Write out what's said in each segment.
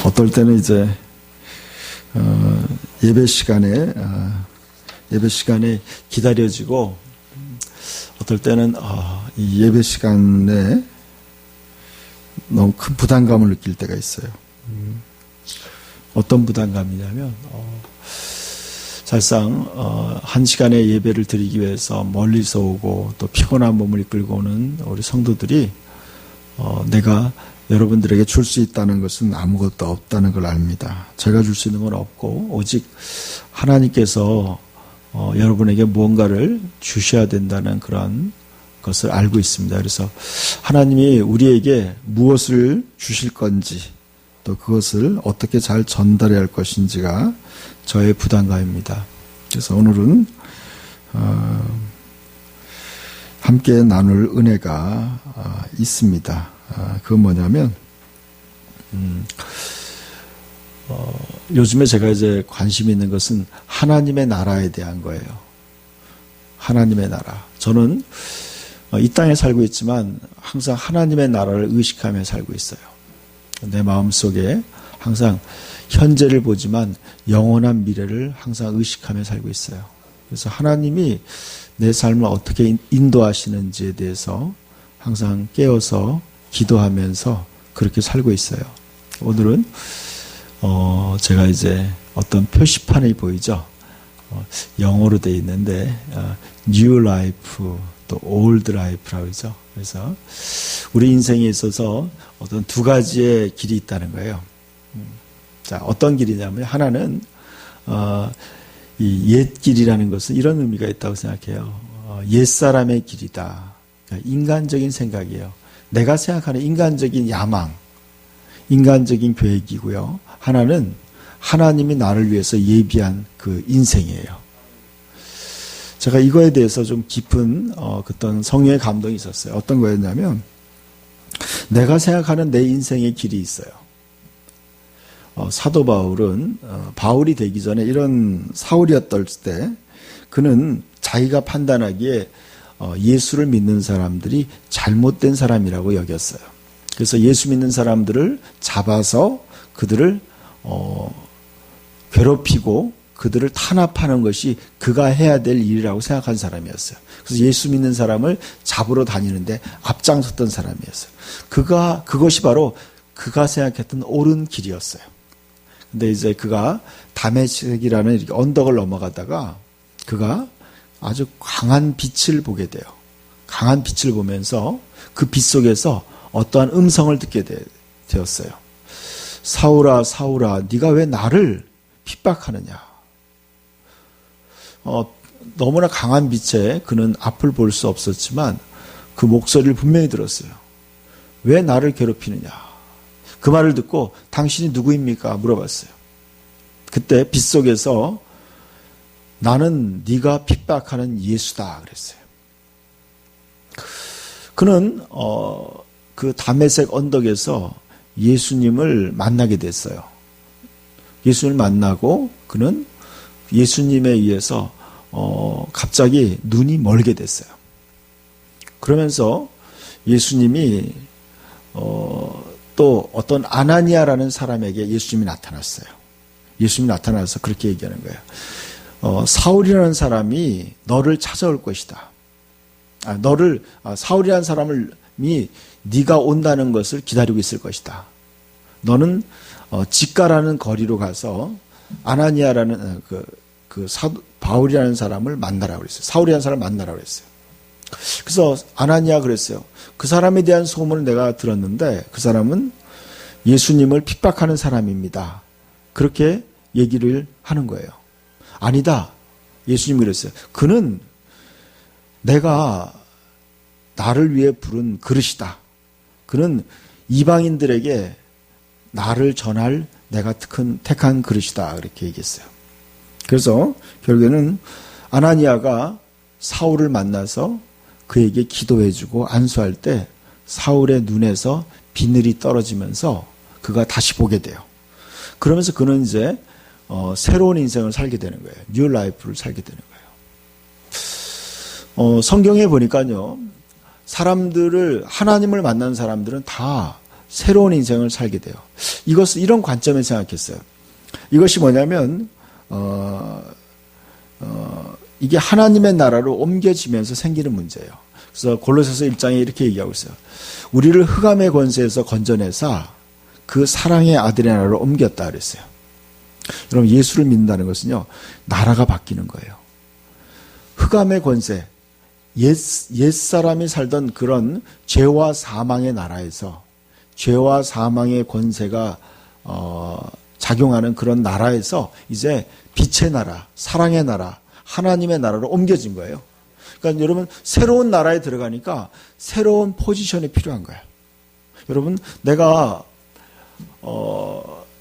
어떨 때는 이제 예배 시간에 기다려지고, 어떨 때는 이 예배 시간에 너무 큰 부담감을 느낄 때가 있어요. 어떤 부담감이냐면 사실상 한 시간의 예배를 드리기 위해서 멀리서 오고 또 피곤한 몸을 이끌고 오는 우리 성도들이 내가 여러분들에게 줄 수 있다는 것은 아무것도 없다는 걸 압니다. 제가 줄 수 있는 건 없고 오직 하나님께서 여러분에게 무언가를 주셔야 된다는 그런 것을 알고 있습니다. 그래서 하나님이 우리에게 무엇을 주실 건지 또 그것을 어떻게 잘 전달해야 할 것인지가 저의 부담감입니다. 그래서 오늘은 함께 나눌 은혜가 있습니다. 그건 뭐냐면 요즘에 제가 이제 관심 있는 것은 하나님의 나라에 대한 거예요. 하나님의 나라. 저는 이 땅에 살고 있지만 항상 하나님의 나라를 의식하며 살고 있어요. 내 마음속에 항상 현재를 보지만 영원한 미래를 항상 의식하며 살고 있어요. 그래서 하나님이 내 삶을 어떻게 인도하시는지에 대해서 항상 깨어서 기도하면서 그렇게 살고 있어요. 오늘은 제가 이제 어떤 표시판이 보이죠. 영어로 되어 있는데 New Life 또 Old Life라고 하죠. 그래서 우리 인생에 있어서 어떤 두 가지의 길이 있다는 거예요. 자, 어떤 길이냐면 하나는 이 옛 길이라는 것은 이런 의미가 있다고 생각해요. 옛 사람의 길이다. 그러니까 인간적인 생각이에요. 내가 생각하는 인간적인 야망, 인간적인 계획이고요. 하나는 하나님이 나를 위해서 예비한 그 인생이에요. 제가 이거에 대해서 좀 깊은 어떤 성령의 감동이 있었어요. 어떤 거였냐면 내가 생각하는 내 인생의 길이 있어요. 사도 바울은 바울이 되기 전에 이런 사울이었을 때 그는 자기가 판단하기에 예수를 믿는 사람들이 잘못된 사람이라고 여겼어요. 그래서 예수 믿는 사람들을 잡아서 그들을 괴롭히고 그들을 탄압하는 것이 그가 해야 될 일이라고 생각한 사람이었어요. 그래서 예수 믿는 사람을 잡으러 다니는데 앞장섰던 사람이었어요. 그것이 바로 그가 생각했던 옳은 길이었어요. 근데 이제 그가 다메섹이라는 이렇게 언덕을 넘어가다가 그가 아주 강한 빛을 보게 돼요. 강한 빛을 보면서 그 빛 속에서 어떠한 음성을 듣게 되었어요. 사울아, 사울아, 네가 왜 나를 핍박하느냐? 너무나 강한 빛에 그는 앞을 볼 수 없었지만 그 목소리를 분명히 들었어요. 왜 나를 괴롭히느냐? 그 말을 듣고 당신이 누구입니까? 물어봤어요. 그때 빛 속에서 나는 네가 핍박하는 예수다 그랬어요. 그는 그 다메섹 언덕에서 예수님을 만나게 됐어요. 예수님을 만나고 그는 예수님에 의해서 갑자기 눈이 멀게 됐어요. 그러면서 예수님이 또 어떤 아나니아라는 사람에게 예수님이 나타났어요. 예수님이 나타나서 그렇게 얘기하는 거예요. 사울이라는 사람이 너를 찾아올 것이다. 사울이라는 사람이 네가 온다는 것을 기다리고 있을 것이다. 너는 직가라는 거리로 가서 아나니아라는 바울이라는 사람을 만나라고 그랬어요. 사울이라는 사람을 만나라고 그랬어요. 그래서 아나니아 그랬어요. 그 사람에 대한 소문을 내가 들었는데 그 사람은 예수님을 핍박하는 사람입니다. 그렇게 얘기를 하는 거예요. 아니다. 예수님이 그랬어요. 그는 내가 나를 위해 부른 그릇이다. 그는 이방인들에게 나를 전할 내가 택한 그릇이다. 그렇게 얘기했어요. 그래서 결국에는 아나니아가 사울을 만나서 그에게 기도해주고 안수할 때 사울의 눈에서 비늘이 떨어지면서 그가 다시 보게 돼요. 그러면서 그는 이제 새로운 인생을 살게 되는 거예요. 뉴 라이프를 살게 되는 거예요. 성경에 보니까요. 하나님을 만난 사람들은 다 새로운 인생을 살게 돼요. 이것을 이런 관점에 생각했어요. 이것이 뭐냐면 이게 하나님의 나라로 옮겨지면서 생기는 문제예요. 그래서 골로새서 1장에 이렇게 얘기하고 있어요. 우리를 흑암의 권세에서 건져내사 그 사랑의 아들의 나라로 옮겼다 그랬어요. 여러분, 예수를 믿는다는 것은요, 나라가 바뀌는 거예요. 흑암의 권세, 옛사람이 살던 그런 죄와 사망의 나라에서, 죄와 사망의 권세가 작용하는 그런 나라에서 이제 빛의 나라, 사랑의 나라, 하나님의 나라로 옮겨진 거예요. 그러니까 여러분, 새로운 나라에 들어가니까 새로운 포지션이 필요한 거예요. 여러분, 내가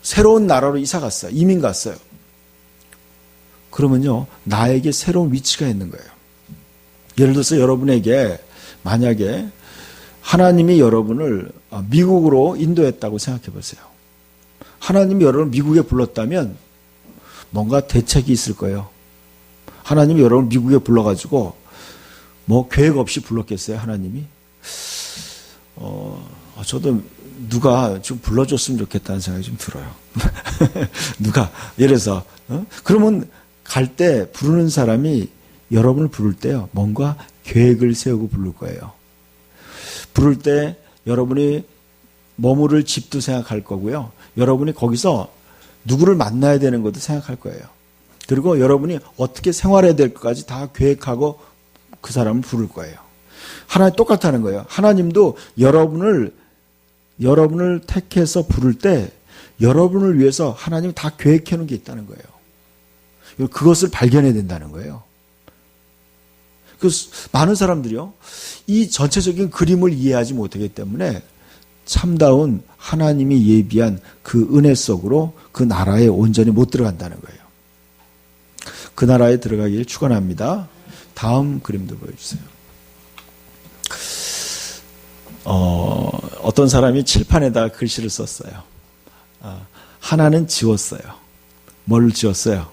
새로운 나라로 이사 갔어요. 이민 갔어요. 그러면요, 나에게 새로운 위치가 있는 거예요. 예를 들어서 여러분에게 만약에 하나님이 여러분을 미국으로 인도했다고 생각해 보세요. 하나님이 여러분을 미국에 불렀다면 뭔가 대책이 있을 거예요. 하나님이 여러분을 미국에 불러가지고 뭐 계획 없이 불렀겠어요, 하나님이? 저도 누가 좀 불러줬으면 좋겠다는 생각이 좀 들어요. 누가, 예를 들어서, 그러면 갈 때 부르는 사람이 여러분을 부를 때요, 뭔가 계획을 세우고 부를 거예요. 부를 때 여러분이 머무를 집도 생각할 거고요. 여러분이 거기서 누구를 만나야 되는 것도 생각할 거예요. 그리고 여러분이 어떻게 생활해야 될 것까지 다 계획하고 그 사람을 부를 거예요. 하나님 똑같다는 거예요. 하나님도 여러분을 택해서 부를 때 여러분을 위해서 하나님이 다 계획해 놓은 게 있다는 거예요. 그것을 발견해야 된다는 거예요. 많은 사람들이요, 이 전체적인 그림을 이해하지 못하기 때문에 참다운 하나님이 예비한 그 은혜 속으로 그 나라에 온전히 못 들어간다는 거예요. 그 나라에 들어가기를 축원합니다. 다음 그림도 보여주세요. 어떤 사람이 칠판에다가 글씨를 썼어요. 하나는 지웠어요. 뭘 지웠어요?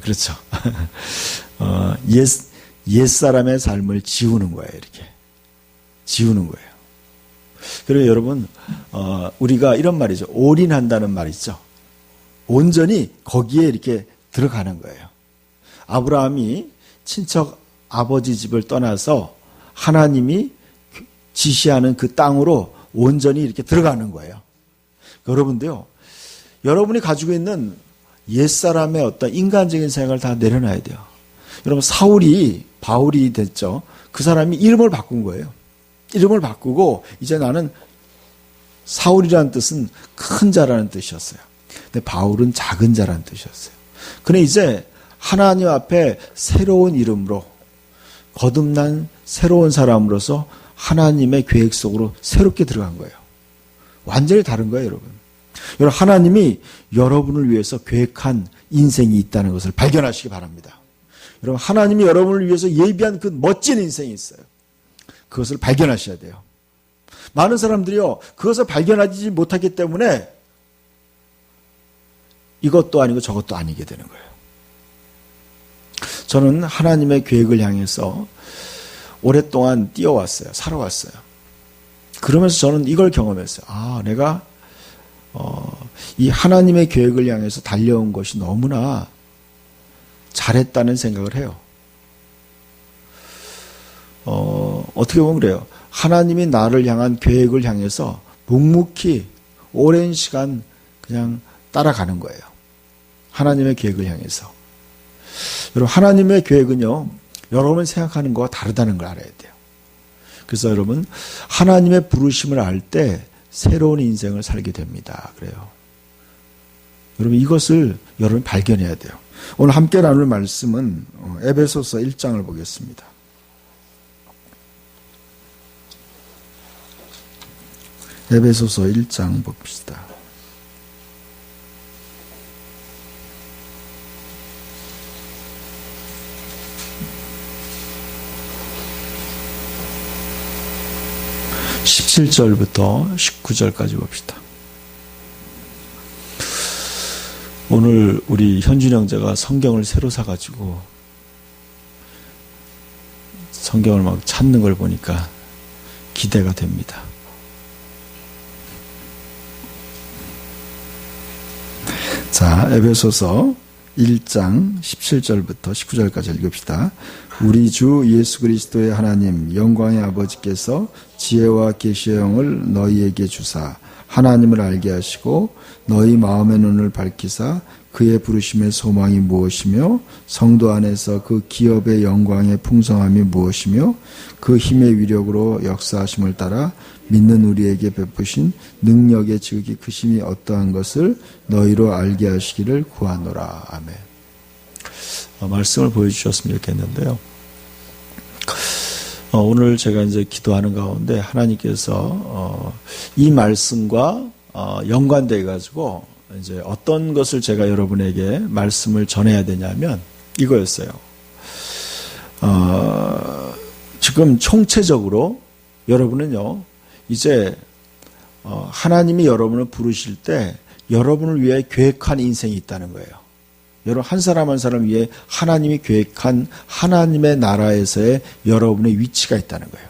그렇죠. 옛사람의 삶을 지우는 거예요. 이렇게 지우는 거예요. 그리고 여러분, 우리가 이런 말이죠. 올인한다는 말 있죠. 온전히 거기에 이렇게 들어가는 거예요. 아브라함이 친척 아버지 집을 떠나서 하나님이 지시하는 그 땅으로 온전히 이렇게 들어가는 거예요. 여러분도요, 여러분이 가지고 있는 옛사람의 어떤 인간적인 생각을 다 내려놔야 돼요. 여러분, 바울이 됐죠. 그 사람이 이름을 바꾼 거예요. 이름을 바꾸고 이제 나는, 사울이라는 뜻은 큰 자라는 뜻이었어요. 근데 바울은 작은 자라는 뜻이었어요. 근데 이제 하나님 앞에 새로운 이름으로 거듭난 새로운 사람으로서 하나님의 계획 속으로 새롭게 들어간 거예요. 완전히 다른 거예요, 여러분. 여러분, 하나님이 여러분을 위해서 계획한 인생이 있다는 것을 발견하시기 바랍니다. 여러분, 하나님이 여러분을 위해서 예비한 그 멋진 인생이 있어요. 그것을 발견하셔야 돼요. 많은 사람들이요, 그것을 발견하지 못하기 때문에 이것도 아니고 저것도 아니게 되는 거예요. 저는 하나님의 계획을 향해서 오랫동안 뛰어왔어요. 살아왔어요. 그러면서 저는 이걸 경험했어요. 내가 이 하나님의 계획을 향해서 달려온 것이 너무나 잘했다는 생각을 해요. 어떻게 보면 그래요. 하나님이 나를 향한 계획을 향해서 묵묵히 오랜 시간 그냥 따라가는 거예요. 하나님의 계획을 향해서. 여러분, 하나님의 계획은요, 여러분이 생각하는 것과 다르다는 걸 알아야 돼요. 그래서 여러분, 하나님의 부르심을 알 때 새로운 인생을 살게 됩니다. 그래요. 여러분, 이것을 여러분이 발견해야 돼요. 오늘 함께 나눌 말씀은 에베소서 1장을 보겠습니다. 에베소서 1장 봅시다. (17절부터) (19절까지) 봅시다. 오늘 우리 현준 형제가 성경을 새로 사가지고 성경을 막 찾는 걸 보니까 기대가 됩니다. 자, 에베소서 1장 17절부터 19절까지 읽읍시다. 우리 주 예수 그리스도의 하나님 영광의 아버지께서 지혜와 계시의 영을 너희에게 주사 하나님을 알게 하시고 너희 마음의 눈을 밝히사 그의 부르심의 소망이 무엇이며 성도 안에서 그 기업의 영광의 풍성함이 무엇이며 그 힘의 위력으로 역사하심을 따라 믿는 우리에게 베푸신 능력의 지극히 크심이 어떠한 것을 너희로 알게 하시기를 구하노라. 아멘. 말씀을 보여주셨으면 좋겠는데요. 오늘 제가 이제 기도하는 가운데 하나님께서 이 말씀과 연관되어 가지고 이제 어떤 것을 제가 여러분에게 말씀을 전해야 되냐면 이거였어요. 지금 총체적으로 여러분은요, 이제 하나님이 여러분을 부르실 때 여러분을 위해 계획한 인생이 있다는 거예요. 여러분 한 사람 한 사람 위해 하나님이 계획한 하나님의 나라에서의 여러분의 위치가 있다는 거예요.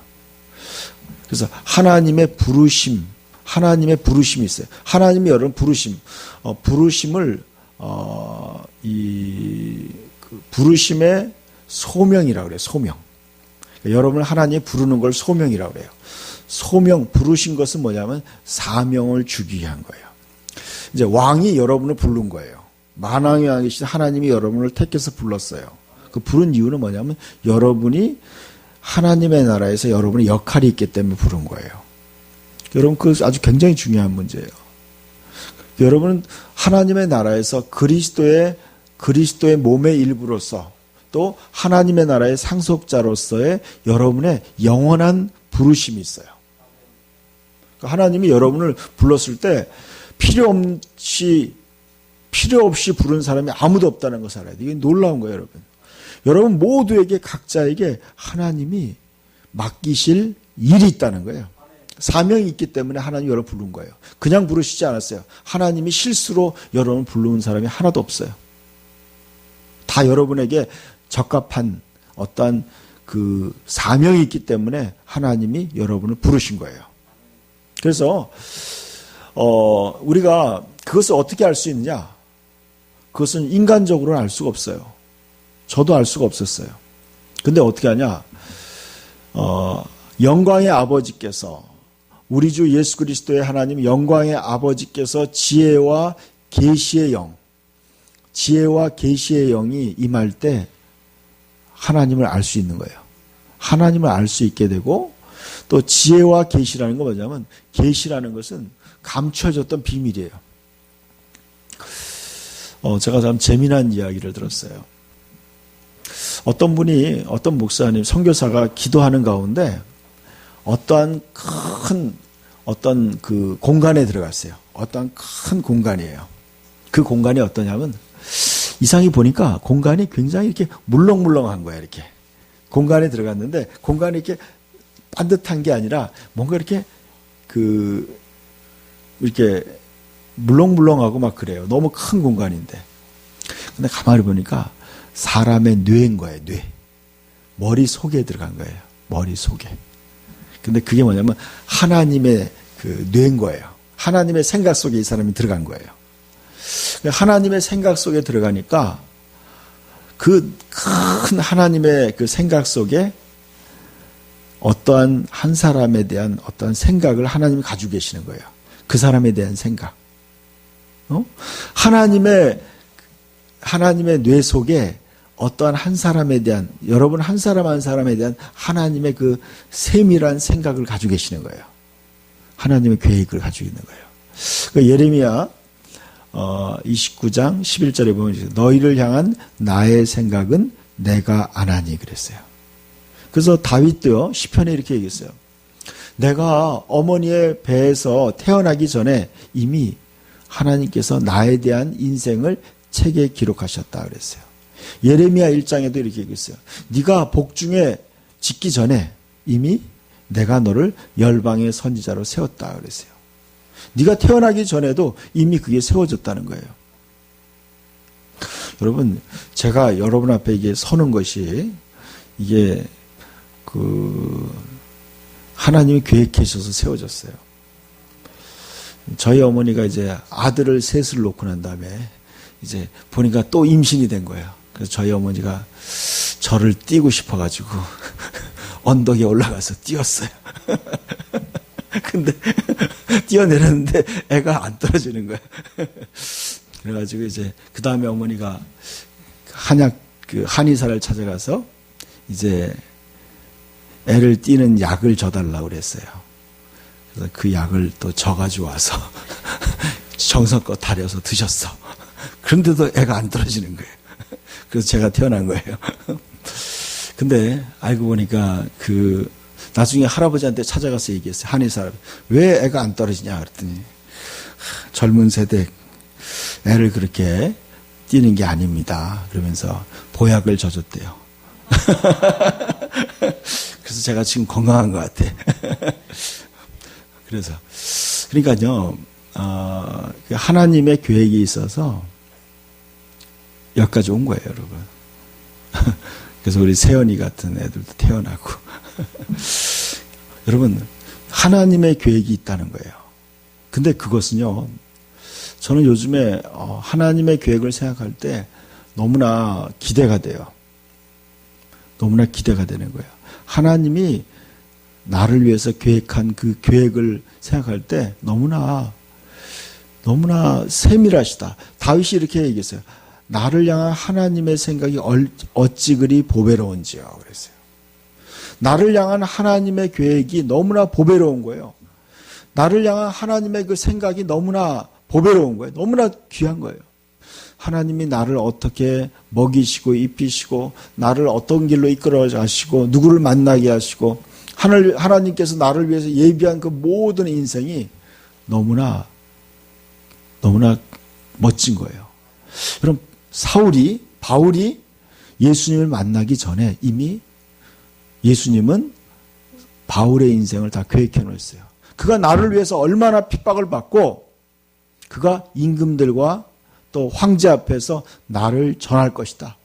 그래서 하나님의 부르심이 있어요. 하나님이 여러분 부르심을 부르심의 소명이라고 그래요. 소명. 여러분을 하나님이 부르는 걸 소명이라고 그래요. 부르신 것은 뭐냐면 사명을 주기 위한 거예요. 이제 왕이 여러분을 부른 거예요. 만왕의 왕이신 하나님이 여러분을 택해서 불렀어요. 그 부른 이유는 뭐냐면 여러분이 하나님의 나라에서 여러분의 역할이 있기 때문에 부른 거예요. 여러분, 그 아주 굉장히 중요한 문제예요. 여러분은 하나님의 나라에서 그리스도의 몸의 일부로서 또 하나님의 나라의 상속자로서의 여러분의 영원한 부르심이 있어요. 하나님이 여러분을 불렀을 때 필요 없이 부른 사람이 아무도 없다는 것을 알아야 돼요. 이게 놀라운 거예요, 여러분. 여러분 모두에게 각자에게 하나님이 맡기실 일이 있다는 거예요. 사명이 있기 때문에 하나님이 여러분 부른 거예요. 그냥 부르시지 않았어요. 하나님이 실수로 여러분 부르는 사람이 하나도 없어요. 다 여러분에게 적합한 어떠한 그 사명이 있기 때문에 하나님이 여러분을 부르신 거예요. 그래서 우리가 그것을 어떻게 알 수 있느냐? 그것은 인간적으로는 알 수가 없어요. 저도 알 수가 없었어요. 근데 어떻게 하냐? 영광의 아버지께서 우리 주 예수 그리스도의 하나님 영광의 아버지께서 지혜와 계시의 영이 임할 때 하나님을 알 수 있는 거예요. 하나님을 알 수 있게 되고 또 지혜와 계시라는 건 뭐냐면 계시라는 것은 감춰졌던 비밀이에요. 제가 참 재미난 이야기를 들었어요. 어떤 목사님, 선교사가 기도하는 가운데 어떠한 그 공간에 들어갔어요. 어떠한 큰 공간이에요. 그 공간이 어떠냐면 이상히 보니까 공간이 굉장히 이렇게 물렁물렁한 거예요. 이렇게 공간에 들어갔는데 공간이 이렇게 반듯한 게 아니라 뭔가 이렇게 이렇게 물렁물렁하고 막 그래요. 너무 큰 공간인데. 근데 가만히 보니까 사람의 뇌인 거예요. 뇌. 머리 속에 들어간 거예요. 머리 속에. 근데 그게 뭐냐면 하나님의 그 뇌인 거예요. 하나님의 생각 속에 이 사람이 들어간 거예요. 하나님의 생각 속에 들어가니까 그 큰 하나님의 그 생각 속에 어떠한 한 사람에 대한 어떠한 생각을 하나님이 가지고 계시는 거예요. 그 사람에 대한 생각. 하나님의 뇌 속에 어떠한 한 사람에 대한, 여러분 한 사람 한 사람에 대한 하나님의 그 세밀한 생각을 가지고 계시는 거예요. 하나님의 계획을 가지고 있는 거예요. 그러니까 예레미야 29장 11절에 보면 너희를 향한 나의 생각은 내가 아나니 그랬어요. 그래서 다윗도요 시편에 이렇게 얘기했어요. 내가 어머니의 배에서 태어나기 전에 이미 하나님께서 나에 대한 인생을 책에 기록하셨다 그랬어요. 예레미야 1장에도 이렇게 얘기했어요. 네가 복중에 짓기 전에 이미 내가 너를 열방의 선지자로 세웠다 그랬어요. 네가 태어나기 전에도 이미 그게 세워졌다는 거예요. 여러분, 제가 여러분 앞에 이게 서는 것이 이게 하나님이 계획하셔서 세워졌어요. 저희 어머니가 이제 아들을 셋을 놓고 난 다음에 이제 보니까 또 임신이 된 거예요. 그래서 저희 어머니가 저를 띄고 싶어가지고 언덕에 올라가서 뛰었어요. 근데 뛰어내렸는데 애가 안 떨어지는 거예요. 그래가지고 이제 그 다음에 어머니가 한의사를 찾아가서 이제 애를 띄는 약을 줘달라고 그랬어요. 그래서 그 약을 또 져가지고 와서 정성껏 다려서 드셨어. 그런데도 애가 안 떨어지는 거예요. 그래서 제가 태어난 거예요. 근데 알고 보니까 나중에 할아버지한테 찾아가서 얘기했어요. 한의사 왜 애가 안 떨어지냐 그랬더니 젊은 세대 애를 그렇게 띄는 게 아닙니다. 그러면서 보약을 져줬대요. 그래서 제가 지금 건강한 것 같아. 그러니까요, 하나님의 계획이 있어서 여기까지 온 거예요, 여러분. 그래서 우리 세연이 같은 애들도 태어나고. 여러분, 하나님의 계획이 있다는 거예요. 근데 그것은요, 저는 요즘에 하나님의 계획을 생각할 때 너무나 기대가 돼요. 너무나 기대가 되는 거예요. 하나님이 나를 위해서 계획한 그 계획을 생각할 때 너무나 세밀하시다. 다윗이 이렇게 얘기했어요. 나를 향한 하나님의 생각이 어찌 그리 보배로운지요. 그랬어요. 나를 향한 하나님의 계획이 너무나 보배로운 거예요. 나를 향한 하나님의 그 생각이 너무나 보배로운 거예요. 너무나 귀한 거예요. 하나님이 나를 어떻게 먹이시고 입히시고 나를 어떤 길로 이끌어 가시고 누구를 만나게 하시고 하나님께서 나를 위해서 예비한 그 모든 인생이 너무나 멋진 거예요. 여러분, 바울이 예수님을 만나기 전에 이미 예수님은 바울의 인생을 다 계획해 놓았어요. 그가 나를 위해서 얼마나 핍박을 받고 그가 임금들과 또 황제 앞에서 나를 전할 것이다.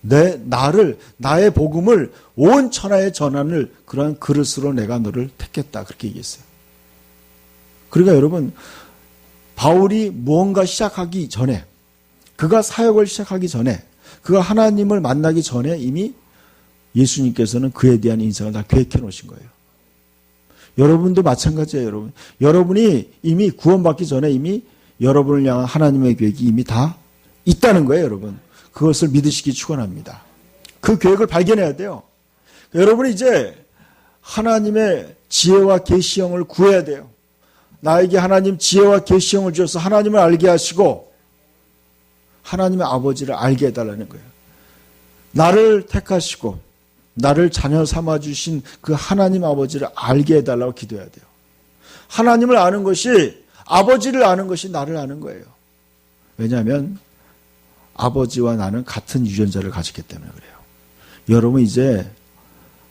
나의 복음을 온 천하에 전하는 그러한 그릇으로 내가 너를 택했다. 그렇게 얘기했어요. 그러니까 여러분, 바울이 무언가 시작하기 전에, 그가 사역을 시작하기 전에, 그가 하나님을 만나기 전에 이미 예수님께서는 그에 대한 인생을 다 계획해 놓으신 거예요. 여러분도 마찬가지예요, 여러분. 여러분이 이미 구원받기 전에 이미 여러분을 향한 하나님의 계획이 이미 다 있다는 거예요, 여러분. 그것을 믿으시기 축원합니다. 그 계획을 발견해야 돼요. 여러분이 이제 하나님의 지혜와 계시형을 구해야 돼요. 나에게 하나님 지혜와 계시형을 주셔서 하나님을 알게 하시고 하나님의 아버지를 알게 해달라는 거예요. 나를 택하시고 나를 자녀 삼아주신 그 하나님 아버지를 알게 해달라고 기도해야 돼요. 하나님을 아는 것이, 아버지를 아는 것이 나를 아는 거예요. 왜냐하면 아버지와 나는 같은 유전자를 가졌기 때문에 그래요. 여러분 이제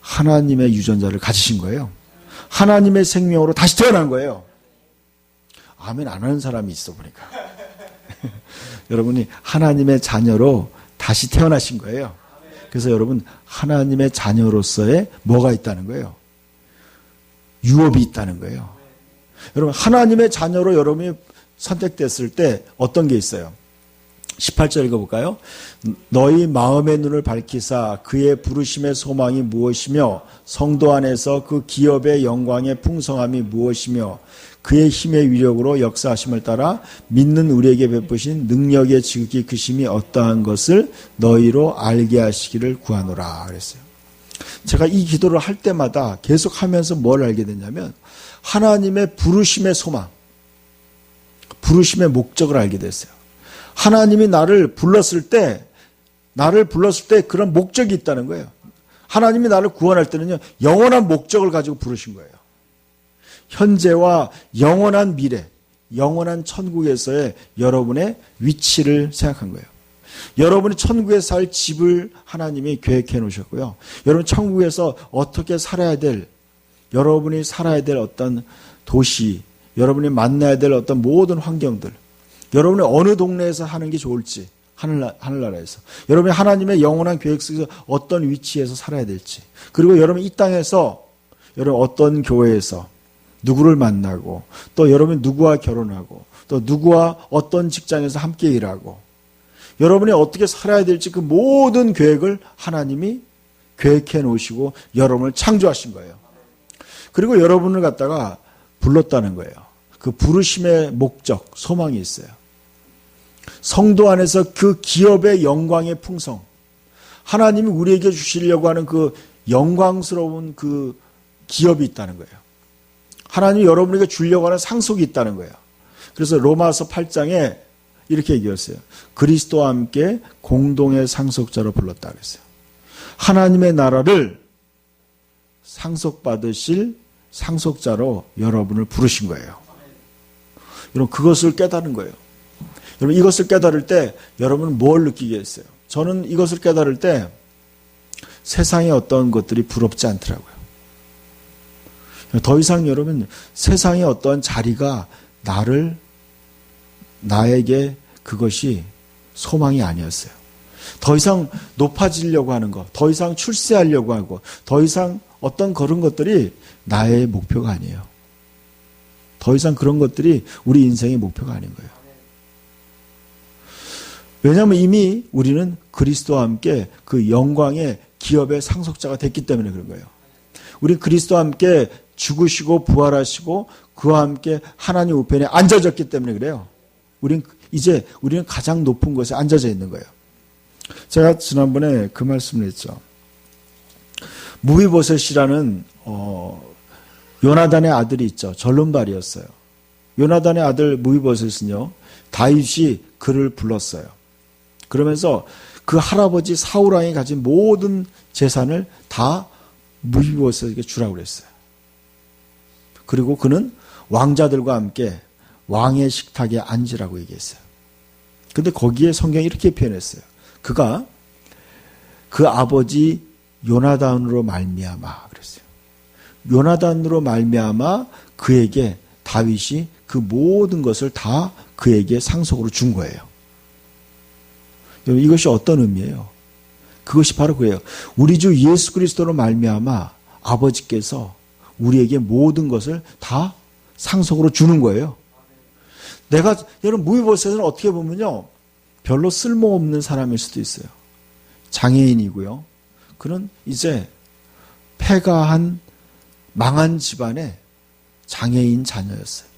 하나님의 유전자를 가지신 거예요. 하나님의 생명으로 다시 태어난 거예요. 아멘 안 하는 사람이 있어 보니까. 여러분이 하나님의 자녀로 다시 태어나신 거예요. 그래서 여러분 하나님의 자녀로서의 뭐가 있다는 거예요? 유업이 있다는 거예요. 여러분 하나님의 자녀로 여러분이 선택됐을 때 어떤 게 있어요? 18절 읽어볼까요? 너희 마음의 눈을 밝히사 그의 부르심의 소망이 무엇이며 성도 안에서 그 기업의 영광의 풍성함이 무엇이며 그의 힘의 위력으로 역사하심을 따라 믿는 우리에게 베푸신 능력의 지극히 크심이 어떠한 것을 너희로 알게 하시기를 구하노라 그랬어요. 제가 이 기도를 할 때마다 계속 하면서 뭘 알게 됐냐면 하나님의 부르심의 소망, 부르심의 목적을 알게 됐어요. 하나님이 나를 불렀을 때 그런 목적이 있다는 거예요. 하나님이 나를 구원할 때는요, 영원한 목적을 가지고 부르신 거예요. 현재와 영원한 미래, 영원한 천국에서의 여러분의 위치를 생각한 거예요. 여러분이 천국에 살 집을 하나님이 계획해 놓으셨고요. 여러분 천국에서 어떻게 살아야 될, 여러분이 살아야 될 어떤 도시, 여러분이 만나야 될 어떤 모든 환경들, 여러분이 어느 동네에서 하는 게 좋을지, 하늘나라에서 여러분이 하나님의 영원한 계획 속에서 어떤 위치에서 살아야 될지, 그리고 여러분이 이 땅에서 여러분 어떤 교회에서 누구를 만나고 또 여러분이 누구와 결혼하고 또 누구와 어떤 직장에서 함께 일하고 여러분이 어떻게 살아야 될지 그 모든 계획을 하나님이 계획해 놓으시고 여러분을 창조하신 거예요. 그리고 여러분을 갖다가 불렀다는 거예요. 그 부르심의 목적, 소망이 있어요. 성도 안에서 그 기업의 영광의 풍성, 하나님이 우리에게 주시려고 하는 그 영광스러운 그 기업이 있다는 거예요. 하나님이 여러분에게 주려고 하는 상속이 있다는 거예요. 그래서 로마서 8장에 이렇게 얘기했어요. 그리스도와 함께 공동의 상속자로 불렀다 그랬어요. 하나님의 나라를 상속받으실 상속자로 여러분을 부르신 거예요. 여러분 그것을 깨달은 거예요. 여러분 이것을 깨달을 때 여러분은 뭘 느끼겠어요? 저는 이것을 깨달을 때 세상의 어떤 것들이 부럽지 않더라고요. 더 이상 여러분 세상의 어떤 자리가 나에게 그것이 소망이 아니었어요. 더 이상 높아지려고 하는 것, 더 이상 출세하려고 하고, 더 이상 어떤 그런 것들이 나의 목표가 아니에요. 더 이상 그런 것들이 우리 인생의 목표가 아닌 거예요. 왜냐하면 이미 우리는 그리스도와 함께 그 영광의 기업의 상속자가 됐기 때문에 그런 거예요. 우리 그리스도와 함께 죽으시고 부활하시고 그와 함께 하나님 우편에 앉아졌기 때문에 그래요. 우리는 가장 높은 곳에 앉아져 있는 거예요. 제가 지난번에 그 말씀을 했죠. 무비보셋이라는 요나단의 아들이 있죠. 절름발이었어요. 요나단의 아들 무비보셋은요, 다윗이 그를 불렀어요. 그러면서 그 할아버지 사울 왕이 가진 모든 재산을 다 무비보셋에게 주라고 그랬어요. 그리고 그는 왕자들과 함께 왕의 식탁에 앉으라고 얘기했어요. 근데 거기에 성경이 이렇게 표현했어요. 그가 그 아버지 요나단으로 말미암아 그랬어요. 요나단으로 말미암아 그에게 다윗이 그 모든 것을 다 그에게 상속으로 준 거예요. 이것이 어떤 의미예요? 그것이 바로 그예요. 우리 주 예수 그리스도로 말미암아 아버지께서 우리에게 모든 것을 다 상속으로 주는 거예요. 여러분 무비보셋은 어떻게 보면요, 별로 쓸모없는 사람일 수도 있어요. 장애인이고요. 그는 이제 폐가한 망한 집안의 장애인 자녀였어요.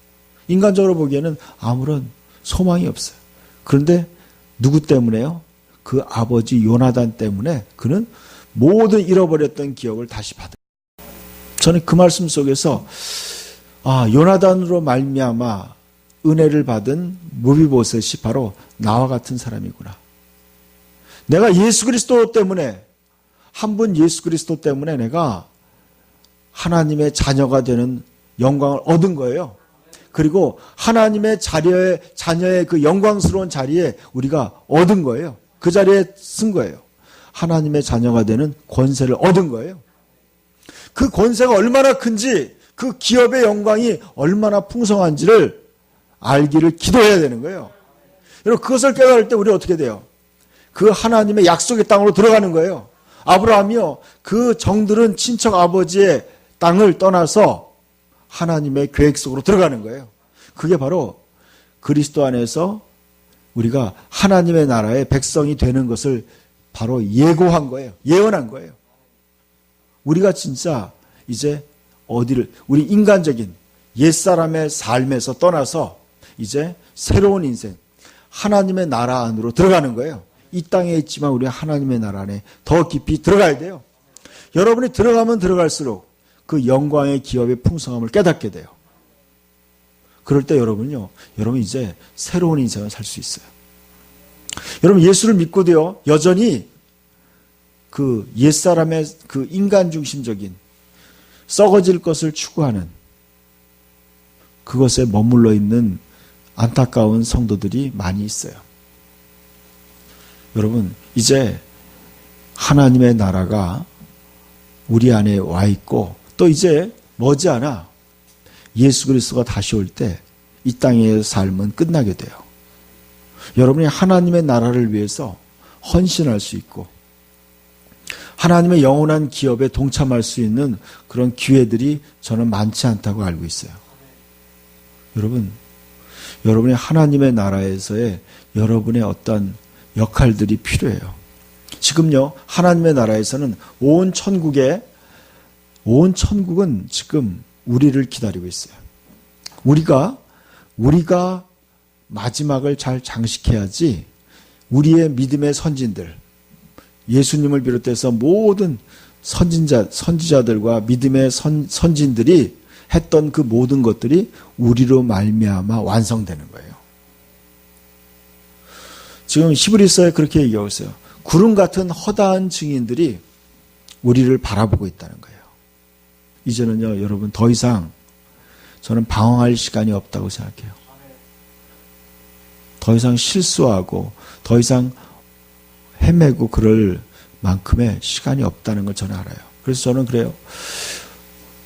인간적으로 보기에는 아무런 소망이 없어요. 그런데 누구 때문에요? 그 아버지 요나단 때문에 그는 모든 잃어버렸던 기억을 다시 받은 거예요. 저는 그 말씀 속에서 요나단으로 말미암아 은혜를 받은 무비보셋이 바로 나와 같은 사람이구나. 내가 예수 그리스도 때문에, 한 분 예수 그리스도 때문에 내가 하나님의 자녀가 되는 영광을 얻은 거예요. 그리고 하나님의 자녀의 그 영광스러운 자리에 우리가 얻은 거예요. 그 자리에 쓴 거예요. 하나님의 자녀가 되는 권세를 얻은 거예요. 그 권세가 얼마나 큰지, 그 기업의 영광이 얼마나 풍성한지를 알기를 기도해야 되는 거예요. 여러분 그것을 깨달을 때 우리 어떻게 돼요? 그 하나님의 약속의 땅으로 들어가는 거예요. 아브라함이요, 그 정들은 친척 아버지의 땅을 떠나서 하나님의 계획 속으로 들어가는 거예요. 그게 바로 그리스도 안에서 우리가 하나님의 나라의 백성이 되는 것을 바로 예고한 거예요. 예언한 거예요. 우리가 진짜 이제 우리 인간적인 옛사람의 삶에서 떠나서 이제 새로운 인생, 하나님의 나라 안으로 들어가는 거예요. 이 땅에 있지만 우리 하나님의 나라 안에 더 깊이 들어가야 돼요. 여러분이 들어가면 들어갈수록 그 영광의 기업의 풍성함을 깨닫게 돼요. 그럴 때 여러분 이제 새로운 인생을 살 수 있어요. 여러분 예수를 믿고도요, 여전히 그 옛사람의 그 인간 중심적인 썩어질 것을 추구하는 그것에 머물러 있는 안타까운 성도들이 많이 있어요. 여러분 이제 하나님의 나라가 우리 안에 와 있고, 또 이제 머지않아 예수 그리스도가 다시 올 때 이 땅의 삶은 끝나게 돼요. 여러분이 하나님의 나라를 위해서 헌신할 수 있고 하나님의 영원한 기업에 동참할 수 있는 그런 기회들이 저는 많지 않다고 알고 있어요. 여러분 여러분이 하나님의 나라에서의 여러분의 어떤 역할들이 필요해요. 지금요, 하나님의 나라에서는 온 천국은 지금 우리를 기다리고 있어요. 우리가 마지막을 잘 장식해야지 우리의 믿음의 선진들, 예수님을 비롯해서 모든 선지자들과 믿음의 선진들이 했던 그 모든 것들이 우리로 말미암아 완성되는 거예요. 지금 히브리서에 그렇게 얘기하고 있어요. 구름 같은 허다한 증인들이 우리를 바라보고 있다는 거예요. 이제는요, 여러분 더 이상 저는 방황할 시간이 없다고 생각해요. 더 이상 실수하고 더 이상 헤매고 그럴 만큼의 시간이 없다는 걸 저는 알아요. 그래서 저는 그래요.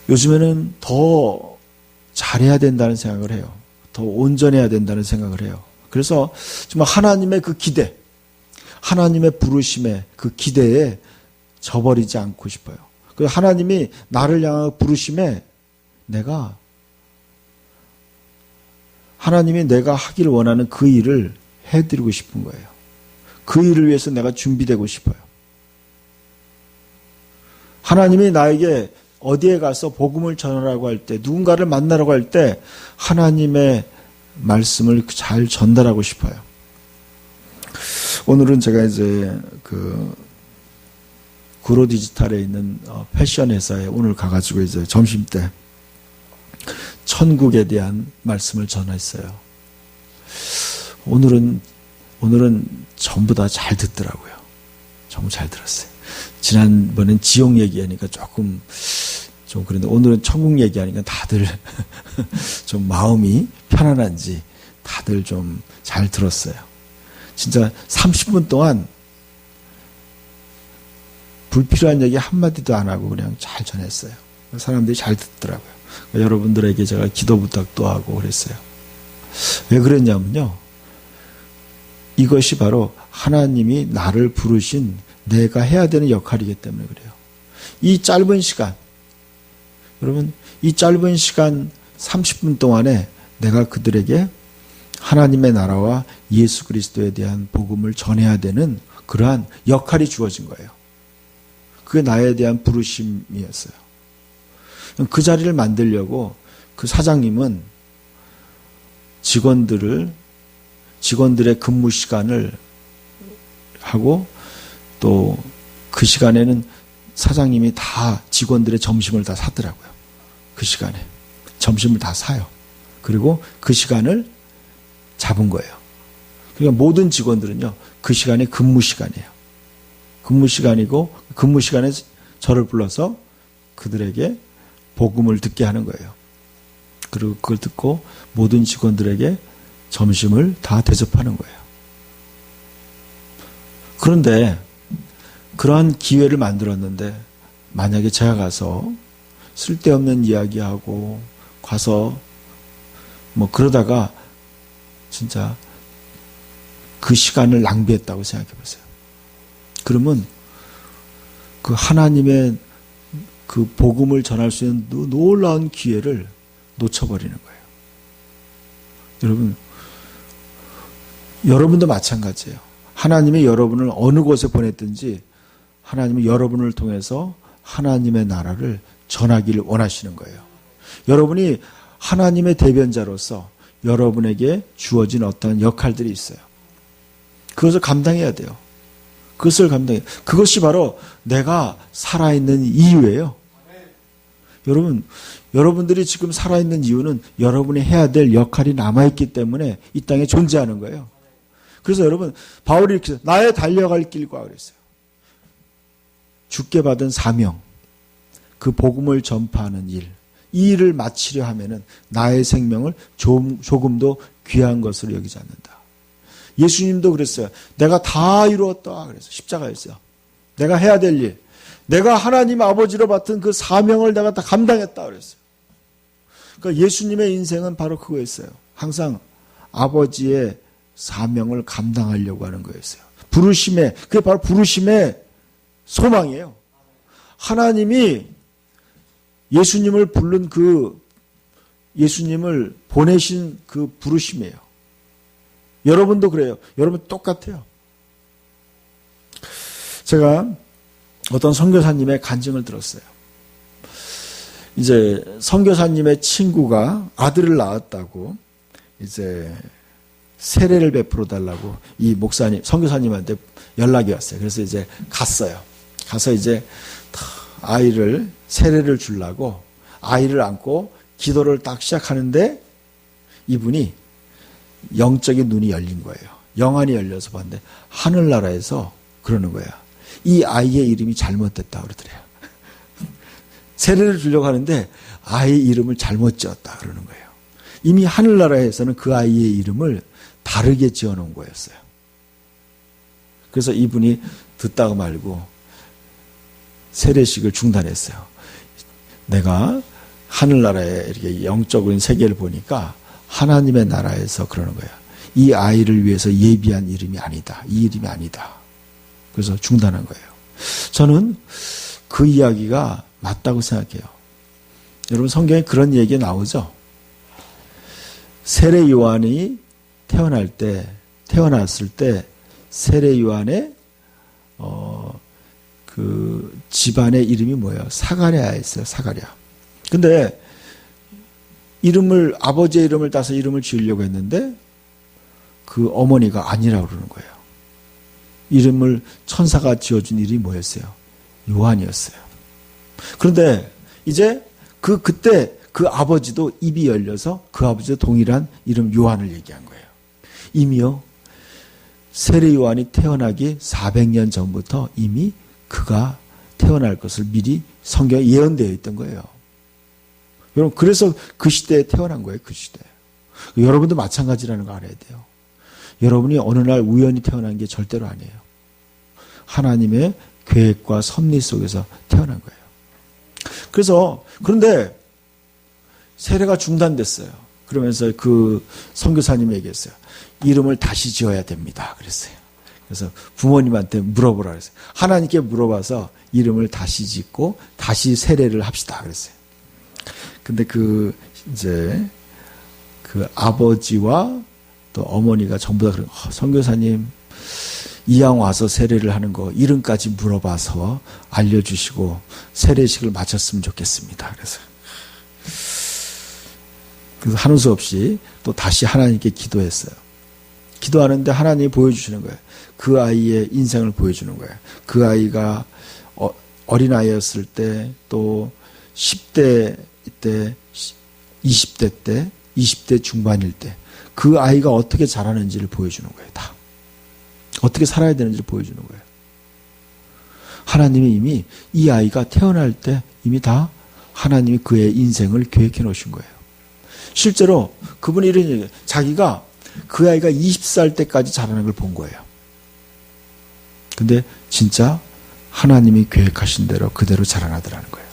요즘에는 더 잘해야 된다는 생각을 해요. 더 온전해야 된다는 생각을 해요. 그래서 정말 하나님의 그 기대, 하나님의 부르심의 그 기대에 저버리지 않고 싶어요. 그래서 하나님이 나를 향한 부르심에 하나님이 내가 하기를 원하는 그 일을 해드리고 싶은 거예요. 그 일을 위해서 내가 준비되고 싶어요. 하나님이 나에게 어디에 가서 복음을 전하라고 할 때, 누군가를 만나라고 할 때 하나님의 말씀을 잘 전달하고 싶어요. 오늘은 제가 이제 구로 디지털에 있는 패션 회사에 오늘 가가지고 이제 점심 때 천국에 대한 말씀을 전했어요. 오늘은 전부 다 잘 듣더라고요. 정말 잘 들었어요. 지난번엔 지옥 얘기하니까 조금 좀 그런데 오늘은 천국 얘기하니까 다들 좀 마음이 편안한지 다들 좀 잘 들었어요. 진짜 30분 동안 불필요한 얘기 한마디도 안 하고 그냥 잘 전했어요. 사람들이 잘 듣더라고요. 여러분들에게 제가 기도 부탁도 하고 그랬어요. 왜 그랬냐면요. 이것이 바로 하나님이 나를 부르신 내가 해야 되는 역할이기 때문에 그래요. 이 짧은 시간, 여러분, 이 짧은 시간 30분 동안에 내가 그들에게 하나님의 나라와 예수 그리스도에 대한 복음을 전해야 되는 그러한 역할이 주어진 거예요. 그게 나에 대한 부르심이었어요. 그 자리를 만들려고 그 사장님은 직원들의 근무 시간을 하고 또 그 시간에는 사장님이 다 직원들의 점심을 다 사더라고요. 그 시간에 점심을 다 사요. 그리고 그 시간을 잡은 거예요. 그러니까 모든 직원들은요, 그 시간이 근무 시간이에요. 근무 시간이고 근무 시간에 저를 불러서 그들에게 복음을 듣게 하는 거예요. 그리고 그걸 듣고 모든 직원들에게 점심을 다 대접하는 거예요. 그런데 그러한 기회를 만들었는데 만약에 제가 가서 쓸데없는 이야기하고 가서 뭐 그러다가 진짜 그 시간을 낭비했다고 생각해 보세요. 그러면 그 하나님의 그 복음을 전할 수 있는 놀라운 기회를 놓쳐버리는 거예요. 여러분도 마찬가지예요. 하나님이 여러분을 어느 곳에 보냈든지 하나님은 여러분을 통해서 하나님의 나라를 전하기를 원하시는 거예요. 여러분이 하나님의 대변자로서 여러분에게 주어진 어떤 역할들이 있어요. 그것을 감당해야 돼요. 그것이 바로 내가 살아있는 이유예요. 여러분들이 지금 살아있는 이유는 여러분이 해야 될 역할이 남아있기 때문에 이 땅에 존재하는 거예요. 그래서 여러분, 바울이 이렇게 나의 달려갈 길과 그랬어요. 주께 받은 사명, 그 복음을 전파하는 일, 이 일을 마치려 하면은 나의 생명을 조금도 귀한 것으로 여기지 않는다. 예수님도 그랬어요. 내가 다 이루었다. 그래서 십자가였어요. 내가 해야 될 일, 내가 하나님 아버지로 맡은 그 사명을 내가 다 감당했다. 그랬어요. 그러니까 예수님의 인생은 바로 그거였어요. 항상 아버지의 사명을 감당하려고 하는 거였어요. 그게 바로 부르심의 소망이에요. 하나님이 예수님을 보내신 그 부르심이에요. 여러분도 그래요. 여러분 똑같아요. 제가 어떤 선교사님의 간증을 들었어요. 이제 선교사님의 친구가 아들을 낳았다고 이제 세례를 베풀어 달라고 이 목사님, 선교사님한테 연락이 왔어요. 그래서 이제 갔어요. 가서 이제 아이를 세례를 주려고 아이를 안고 기도를 딱 시작하는데 이분이 영적인 눈이 열린 거예요. 영안이 열려서 봤는데 하늘나라에서 그러는 거야. 이 아이의 이름이 잘못됐다 그러더래요. 세례를 주려고 하는데 아이의 이름을 잘못 지었다 그러는 거예요. 이미 하늘나라에서는 그 아이의 이름을 다르게 지어놓은 거였어요. 그래서 이분이 듣다가 말고 세례식을 중단했어요. 내가 하늘나라에 이렇게 영적인 세계를 보니까 하나님의 나라에서 그러는 거야. 이 아이를 위해서 예비한 이름이 아니다. 이 이름이 아니다. 그래서 중단한 거예요. 저는 그 이야기가 맞다고 생각해요. 여러분 성경에 그런 얘기 나오죠. 세례 요한이 태어났을 때 세례 요한의 그 집안의 이름이 뭐예요? 사가랴였어요. 사가랴. 근데 아버지의 이름을 따서 이름을 지으려고 했는데 그 어머니가 아니라고 그러는 거예요. 이름을 천사가 지어준 이름이 뭐였어요? 요한이었어요. 그런데 이제 그때 그 아버지도 입이 열려서 그 아버지도 동일한 이름 요한을 얘기한 거예요. 이미요. 세례 요한이 태어나기 400년 전부터 이미 그가 태어날 것을 미리 성경에 예언되어 있던 거예요. 여러분 그래서 그 시대에 태어난 거예요. 그 시대에. 여러분도 마찬가지라는 거 알아야 돼요. 여러분이 어느 날 우연히 태어난 게 절대로 아니에요. 하나님의 계획과 섭리 속에서 태어난 거예요. 그런데 세례가 중단됐어요. 그러면서 그 선교사님이 얘기했어요. 이름을 다시 지어야 됩니다. 그랬어요. 그래서 부모님한테 물어보라 그랬어요. 하나님께 물어봐서 이름을 다시 짓고 다시 세례를 합시다. 그랬어요. 근데 이제 그 아버지와 또 어머니가 전부 다 그런 선교사님 이왕 와서 세례를 하는 거 이름까지 물어봐서 알려주시고 세례식을 마쳤으면 좋겠습니다. 그래서 하는 수 없이 또 다시 하나님께 기도했어요. 기도하는데 하나님이 보여주시는 거예요. 그 아이의 인생을 보여주는 거예요. 그 아이가 어린아이였을 때 또 10대 때 20대 때 20대 중반일 때 그 아이가 어떻게 자라는지를 보여주는 거예요. 다. 어떻게 살아야 되는지를 보여주는 거예요. 하나님이 이미 이 아이가 태어날 때 이미 다 하나님이 그의 인생을 계획해 놓으신 거예요. 실제로 그분이 이런 얘기예요. 자기가 그 아이가 20살 때까지 자라는 걸 본 거예요. 근데 진짜 하나님이 계획하신 대로 그대로 자라나더라는 거예요.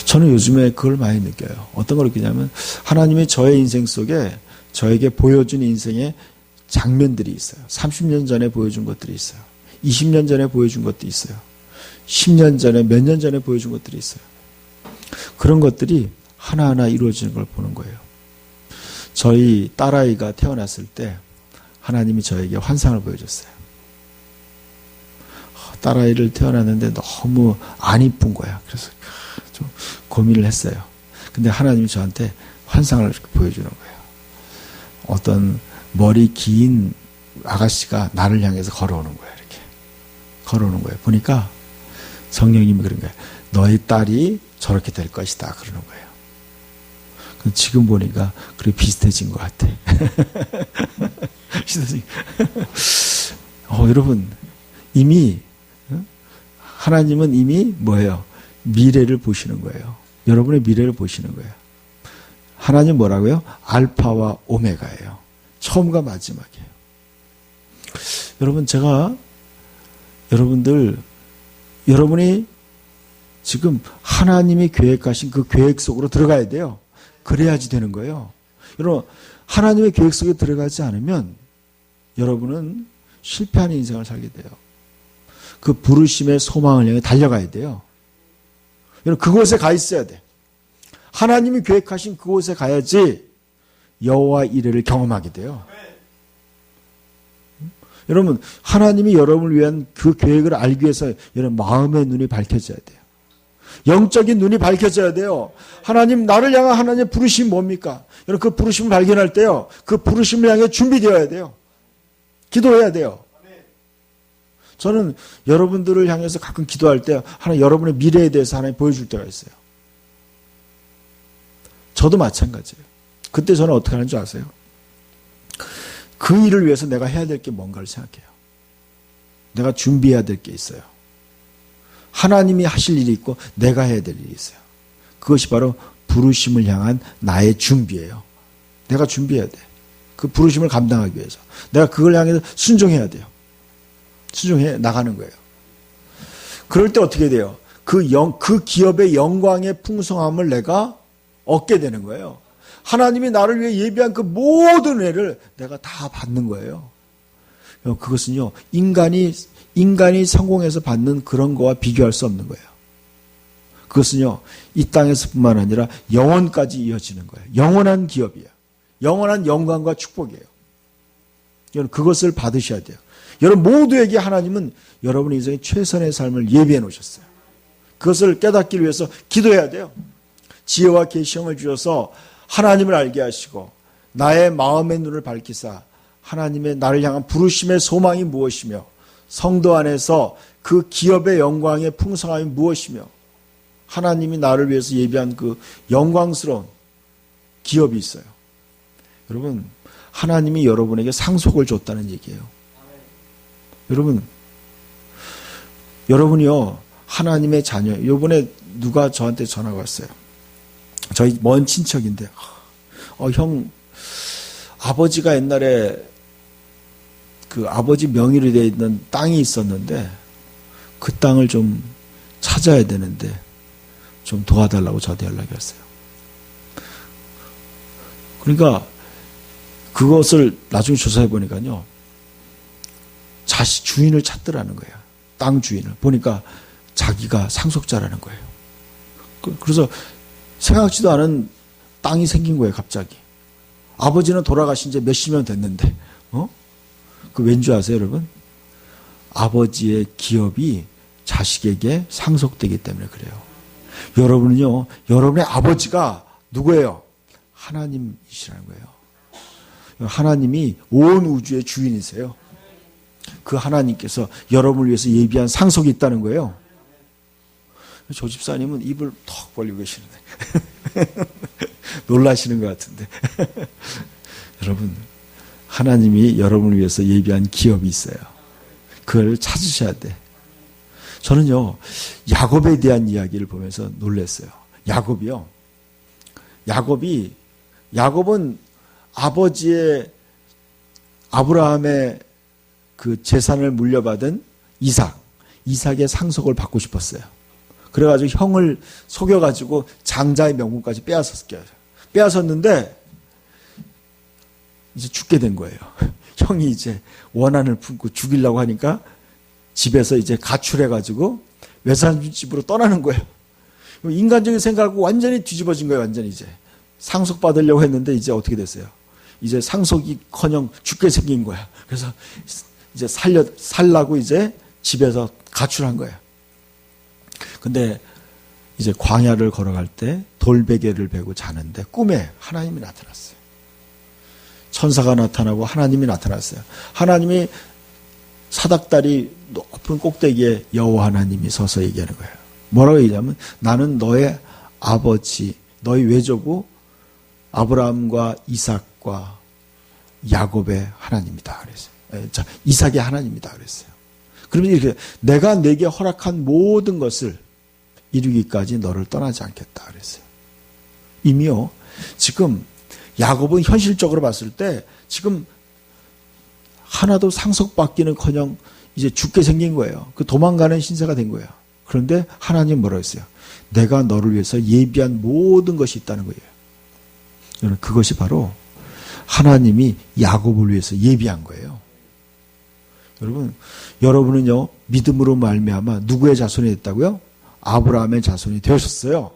저는 요즘에 그걸 많이 느껴요. 어떤 걸 느끼냐면 하나님이 저의 인생 속에 저에게 보여준 인생의 장면들이 있어요. 30년 전에 보여준 것들이 있어요. 20년 전에 보여준 것도 있어요. 10년 전에 몇 년 전에 보여준 것들이 있어요. 그런 것들이 하나하나 이루어지는 걸 보는 거예요. 저희 딸아이가 태어났을 때 하나님이 저에게 환상을 보여줬어요. 딸아이를 태어났는데 너무 안 이쁜 거야. 그래서 좀 고민을 했어요. 근데 하나님이 저한테 환상을 이렇게 보여주는 거예요. 어떤 머리 긴 아가씨가 나를 향해서 걸어오는 거예요. 이렇게 걸어오는 거예요. 보니까 성령님이 그런 거예요. 너희 딸이 저렇게 될 것이다. 그러는 거예요. 지금 보니까 그렇게 비슷해진 것 같아. 여러분 이미 하나님은 이미 뭐예요? 미래를 보시는 거예요. 여러분의 미래를 보시는 거예요. 하나님 뭐라고요? 알파와 오메가예요. 처음과 마지막이에요. 여러분 제가 여러분이 지금 하나님이 계획하신 그 계획 속으로 들어가야 돼요. 그래야지 되는 거예요. 여러분 하나님의 계획 속에 들어가지 않으면 여러분은 실패하는 인생을 살게 돼요. 그 부르심의 소망을 향해 달려가야 돼요. 여러분 그곳에 가 있어야 돼. 하나님이 계획하신 그곳에 가야지 여호와 이레를 경험하게 돼요. 여러분, 하나님이 여러분을 위한 그 계획을 알기 위해서 여러분 마음의 눈이 밝혀져야 돼요. 영적인 눈이 밝혀져야 돼요. 하나님, 나를 향한 하나님의 부르심이 뭡니까? 여러분, 그 부르심을 발견할 때요, 그 부르심을 향해 준비되어야 돼요. 기도해야 돼요. 저는 여러분들을 향해서 가끔 기도할 때 하나님 여러분의 미래에 대해서 하나님 보여줄 때가 있어요. 저도 마찬가지예요. 그때 저는 어떻게 하는 줄 아세요? 그 일을 위해서 내가 해야 될 게 뭔가를 생각해요. 내가 준비해야 될 게 있어요. 하나님이 하실 일이 있고 내가 해야 될 일이 있어요. 그것이 바로 부르심을 향한 나의 준비예요. 내가 준비해야 돼. 그 부르심을 감당하기 위해서. 내가 그걸 향해서 순종해야 돼요. 순종해 나가는 거예요. 그럴 때 어떻게 돼요? 그 기업의 영광의 풍성함을 내가 얻게 되는 거예요. 하나님이 나를 위해 예비한 그 모든 은혜를 내가 다 받는 거예요. 그것은요, 인간이 성공해서 받는 그런 거와 비교할 수 없는 거예요. 그것은요, 이 땅에서뿐만 아니라 영원까지 이어지는 거예요. 영원한 기업이에요. 영원한 영광과 축복이에요. 여러분, 그것을 받으셔야 돼요. 여러분 모두에게 하나님은 여러분의 인생의 최선의 삶을 예비해 놓으셨어요. 그것을 깨닫기 위해서 기도해야 돼요. 지혜와 계시형을 주셔서 하나님을 알게 하시고 나의 마음의 눈을 밝히사 하나님의 나를 향한 부르심의 소망이 무엇이며 성도 안에서 그 기업의 영광의 풍성함이 무엇이며 하나님이 나를 위해서 예비한 그 영광스러운 기업이 있어요. 여러분, 하나님이 여러분에게 상속을 줬다는 얘기예요. 여러분이요, 하나님의 자녀. 이번에 누가 저한테 전화가 왔어요. 저희 먼 친척인데, 형, 아버지가 옛날에 그 아버지 명의로 되어 있는 땅이 있었는데, 그 땅을 좀 찾아야 되는데, 좀 도와달라고 저한테 연락이 왔어요. 그러니까, 그것을 나중에 조사해 보니까요, 주인을 찾더라는 거예요. 땅 주인을. 보니까 자기가 상속자라는 거예요. 그래서 생각지도 않은 땅이 생긴 거예요, 갑자기. 아버지는 돌아가신 지 몇십 년 됐는데, 그 왠지 아세요, 여러분? 아버지의 기업이 자식에게 상속되기 때문에 그래요. 여러분은요, 여러분의 아버지가 누구예요? 하나님이시라는 거예요. 하나님이 온 우주의 주인이세요. 그 하나님께서 여러분을 위해서 예비한 상속이 있다는 거예요. 조 집사님은 입을 턱 벌리고 계시는데 놀라시는 것 같은데 여러분, 하나님이 여러분을 위해서 예비한 기업이 있어요. 그걸 찾으셔야 돼. 저는요, 야곱에 대한 이야기를 보면서 놀랐어요. 야곱은 아브라함의 그 재산을 물려받은 이삭의 상속을 받고 싶었어요. 그래가지고 형을 속여가지고 장자의 명분까지 빼앗았는데 이제 죽게 된 거예요. 형이 이제 원한을 품고 죽이려고 하니까 집에서 이제 가출해가지고 외삼집으로 떠나는 거예요. 인간적인 생각하고 완전히 뒤집어진 거예요. 완전히 이제 상속받으려고 했는데 이제 어떻게 됐어요? 이제 상속이커녕 죽게 생긴 거야. 그래서 이제 살라고 이제 집에서 가출한 거예요. 근데 이제 광야를 걸어갈 때 돌베개를 베고 자는데 꿈에 하나님이 나타났어요. 천사가 나타나고 하나님이 나타났어요. 하나님이 사닥다리 높은 꼭대기에 여호와 하나님이 서서 얘기하는 거예요. 뭐라고 얘기하면 나는 너의 아버지, 너의 외조부 아브라함과 이삭과 야곱의 하나님이다 그랬어요. 이삭의 하나님이다 그랬어요. 그러면 이렇게 내가 내게 허락한 모든 것을 이루기까지 너를 떠나지 않겠다 그랬어요. 이미요, 지금 야곱은 현실적으로 봤을 때 지금 하나도 상속받기는커녕 이제 죽게 생긴 거예요. 그 도망가는 신세가 된 거예요. 그런데 하나님 뭐라고 했어요? 내가 너를 위해서 예비한 모든 것이 있다는 거예요. 여러분, 그것이 바로 하나님이 야곱을 위해서 예비한 거예요. 여러분은요, 믿음으로 말미암아 누구의 자손이 됐다고요? 아브라함의 자손이 되셨어요.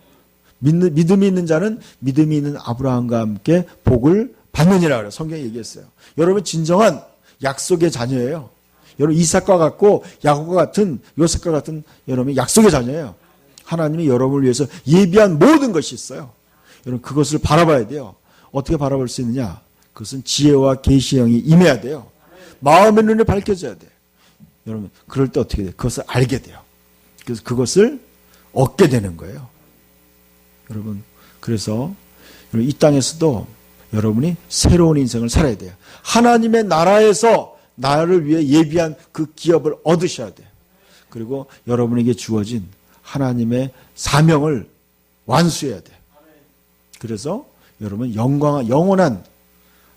믿음이 있는 자는 믿음이 있는 아브라함과 함께 복을 받느니라 그래요. 성경이 얘기했어요. 여러분 진정한 약속의 자녀예요. 여러분 이삭과 같고 야곱과 같은 요셉과 같은 여러분 약속의 자녀예요. 하나님이 여러분을 위해서 예비한 모든 것이 있어요. 여러분 그것을 바라봐야 돼요. 어떻게 바라볼 수 있느냐? 그것은 지혜와 계시의 영이 임해야 돼요. 마음의 눈에 밝혀져야 돼요. 여러분 그럴 때 어떻게 돼요? 그것을 알게 돼요. 그래서 그것을 얻게 되는 거예요. 여러분 그래서 이 땅에서도 여러분이 새로운 인생을 살아야 돼요. 하나님의 나라에서 나를 위해 예비한 그 기업을 얻으셔야 돼요. 그리고 여러분에게 주어진 하나님의 사명을 완수해야 돼요. 그래서 여러분 영원한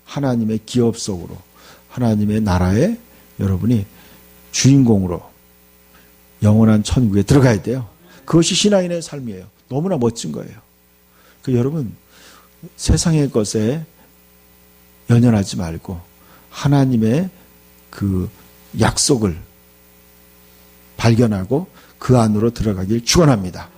하나님의 기업 속으로 하나님의 나라에 여러분이 주인공으로 영원한 천국에 들어가야 돼요. 그것이 신앙인의 삶이에요. 너무나 멋진 거예요. 여러분 세상의 것에 연연하지 말고 하나님의 그 약속을 발견하고 그 안으로 들어가길 축원합니다.